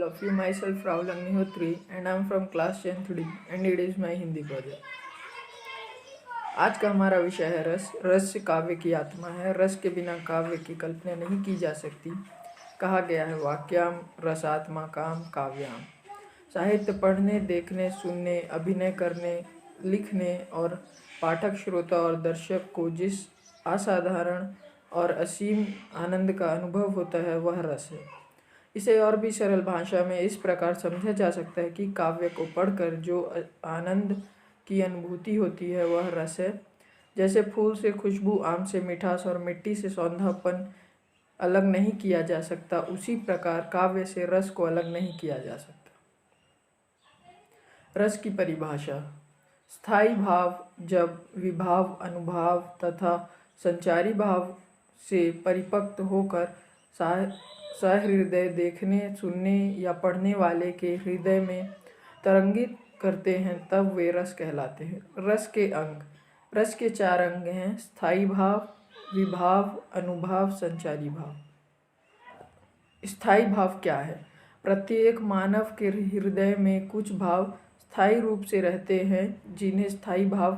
of you. Myself Rahul Agnihotri and I am from class 10th D and it is my Hindi project. आज का हमारा विषय है रस। रस काव्य की आत्मा है। रस के बिना काव्य की कल्पना नहीं की जा सकती। कहा गया है वाक्याम रसात्मा काम काव्याम। साहित्य पढ़ने, देखने, सुनने, अभिनय करने, लिखने और पाठक, श्रोता और दर्शक को जिस असाधारण और असीम आनंद का अनुभव होता है वह रस है। इसे और भी सरल भाषा में इस प्रकार समझा जा सकता है कि काव्य को पढ़कर जो आनंद की अनुभूति होती है वह रस है। जैसे फूल से खुशबू, आम से मिठास और मिट्टी से सौंधापन अलग नहीं किया जा सकता, उसी प्रकार काव्य से रस को अलग नहीं किया जा सकता। रस की परिभाषा। स्थायी भाव जब विभाव, अनुभाव तथा संचारी भाव से परिपक्व होकर सहृदय देखने, सुनने या पढ़ने वाले के हृदय में तरंगित करते हैं तब वे रस कहलाते हैं। रस के अंग। रस के 4 अंग हैं: स्थायी भाव, विभाव, अनुभाव, संचारी भाव। स्थायी भाव क्या है? प्रत्येक मानव के हृदय में कुछ भाव स्थायी रूप से रहते हैं जिन्हें स्थायी भाव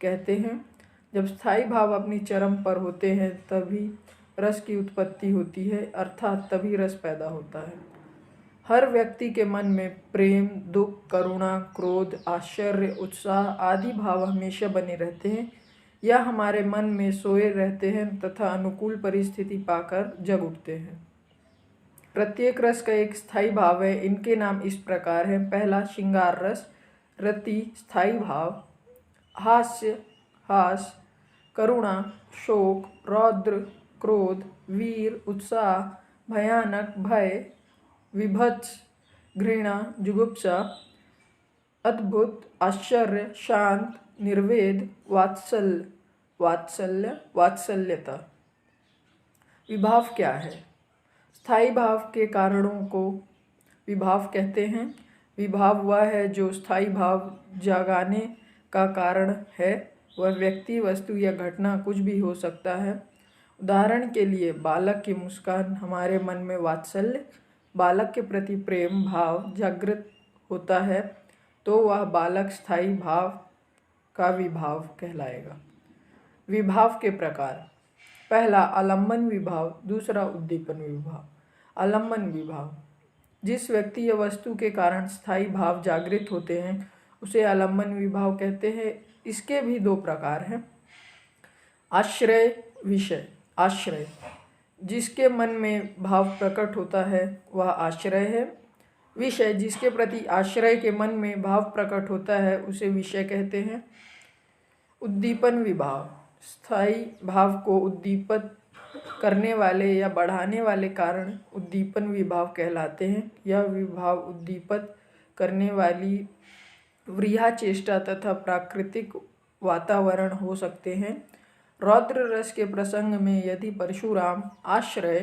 कहते हैं। जब स्थायी भाव अपनी चरम पर होते हैं तभी रस की उत्पत्ति होती है, अर्थात तभी रस पैदा होता है। हर व्यक्ति के मन में प्रेम, दुख, करुणा, क्रोध, आश्चर्य, उत्साह आदि भाव हमेशा बने रहते हैं या हमारे मन में सोए रहते हैं तथा अनुकूल परिस्थिति पाकर जग उठते हैं। प्रत्येक रस का एक स्थायी भाव है। इनके नाम इस प्रकार हैं। पहला, श्रृंगार रस, रति, स्थायी भाव। हास्य, हास, करुणा, शोक, रौद्र, क्रोध, वीर, उत्साह, भयानक, भय, विभत्स, घृणा, जुगुप्सा, अद्भुत, आश्चर्य, शांत, निर्वेद, वात्सल्यता। विभाव क्या है? स्थायी भाव के कारणों को विभाव कहते हैं। विभाव वह है जो स्थायी भाव जगाने का कारण है। वह व्यक्ति, वस्तु या घटना कुछ भी हो सकता है। उदाहरण के लिए बालक की मुस्कान हमारे मन में वात्सल्य, बालक के प्रति प्रेम भाव जागृत होता है तो वह बालक स्थायी भाव का विभाव कहलाएगा। विभाव के प्रकार। पहला, आलम्बन विभाव। दूसरा, उद्दीपन विभाव। आलम्बन विभाव। जिस व्यक्ति या वस्तु के कारण स्थायी भाव जागृत होते हैं उसे आलम्बन विभाव कहते हैं। इसके भी 2 प्रकार हैं। आश्रय, विषय। आश्रय, जिसके मन में भाव प्रकट होता है वह आश्रय है। विषय, जिसके प्रति आश्रय के मन में भाव प्रकट होता है उसे विषय कहते हैं। उद्दीपन विभाव। स्थायी भाव को उद्दीपित करने वाले या बढ़ाने वाले कारण उद्दीपन विभाव कहलाते हैं। यह विभाव उद्दीपित करने वाली व्रीहा चेष्टा तथा प्राकृतिक वातावरण हो सकते हैं। रौद्र रस के प्रसंग में यदि परशुराम आश्रय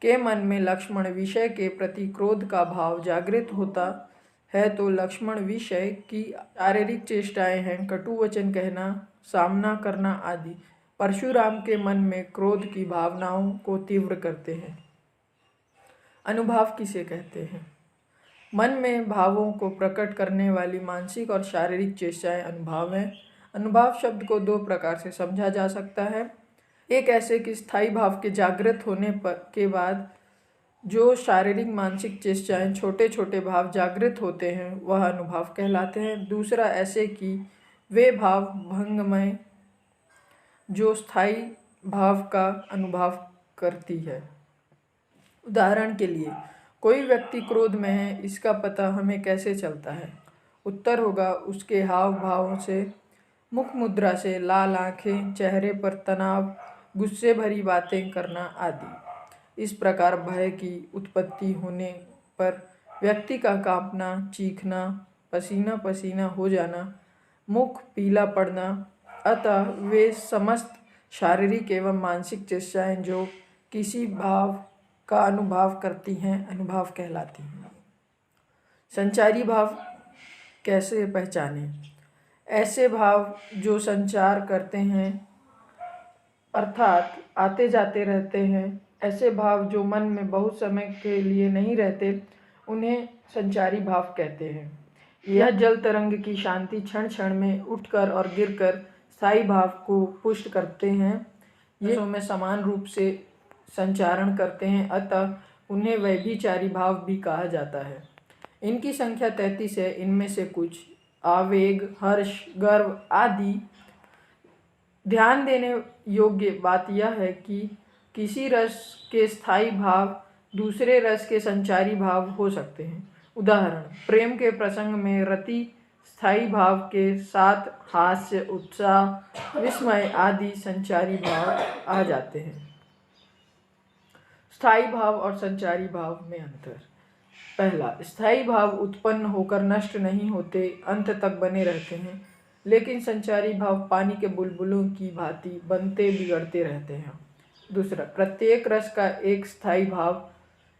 के मन में लक्ष्मण विषय के प्रति क्रोध का भाव जागृत होता है तो लक्ष्मण विषय की शारीरिक चेष्टाएं हैं, कटु वचन कहना, सामना करना आदि परशुराम के मन में क्रोध की भावनाओं को तीव्र करते हैं। अनुभाव किसे कहते हैं? मन में भावों को प्रकट करने वाली मानसिक और शारीरिक चेष्टाएं अनुभाव हैं। अनुभाव शब्द को 2 प्रकार से समझा जा सकता है। एक ऐसे कि स्थायी भाव के जागृत होने के बाद जो शारीरिक मानसिक चेष्टाएं, छोटे छोटे भाव जागृत होते हैं वह अनुभाव कहलाते हैं। दूसरा ऐसे कि वे भाव भंगमय जो स्थायी भाव का अनुभाव करती है। उदाहरण के लिए कोई व्यक्ति क्रोध में है, इसका पता हमें कैसे चलता है? उत्तर होगा उसके हाव भावों से, मुख मुद्रा से, लाल आंखें, चेहरे पर तनाव, गुस्से भरी बातें करना आदि। इस प्रकार भय की उत्पत्ति होने पर व्यक्ति का कांपना, चीखना, पसीना पसीना हो जाना, मुख पीला पड़ना, अतः वे समस्त शारीरिक एवं मानसिक चेष्टाएं जो किसी भाव का अनुभाव करती हैं अनुभाव कहलाती हैं। संचारी भाव कैसे पहचानें? ऐसे भाव जो संचार करते हैं अर्थात आते जाते रहते हैं। ऐसे भाव जो मन में बहुत समय के लिए नहीं रहते उन्हें संचारी भाव कहते हैं। यह जल तरंग की शांति क्षण क्षण में उठकर और गिरकर स्थायी भाव को पुष्ट करते हैं। ये रसों में समान रूप से संचारण करते हैं, अतः उन्हें व्यभिचारी भाव भी कहा जाता है। इनकी संख्या 33 है। इनमें से कुछ आवेग, हर्ष, गर्व आदि। ध्यान देने योग्य बात यह है कि किसी रस के स्थायी भाव दूसरे रस के संचारी भाव हो सकते हैं। उदाहरण, प्रेम के प्रसंग में रति स्थायी भाव के साथ हास्य, उत्साह, विस्मय आदि संचारी भाव आ जाते हैं। स्थायी भाव और संचारी भाव में अंतर। पहला, स्थायी भाव उत्पन्न होकर नष्ट नहीं होते, अंत तक बने रहते हैं, लेकिन संचारी भाव पानी के बुलबुलों की भांति बनते बिगड़ते रहते हैं। दूसरा, प्रत्येक रस का एक स्थायी भाव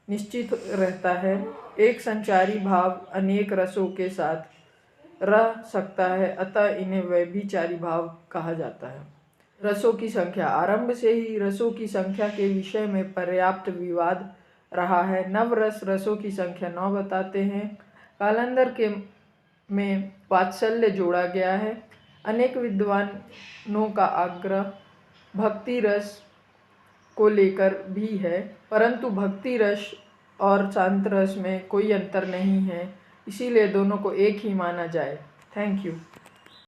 निश्चित रहता है। एक संचारी भाव अनेक रसों के साथ रह सकता है, अतः इन्हें व्यभिचारी भाव कहा जाता है। रसों की संख्या। आरंभ से ही रसों की संख्या के विषय में पर्याप्त विवाद रहा है। नवरस रसों की संख्या 9 बताते हैं। कालांतर में वात्सल्य जोड़ा गया है। अनेक विद्वानों का आग्रह भक्ति रस को लेकर भी है, परंतु भक्ति रस और शांत रस में कोई अंतर नहीं है, इसीलिए दोनों को एक ही माना जाए। Thank you.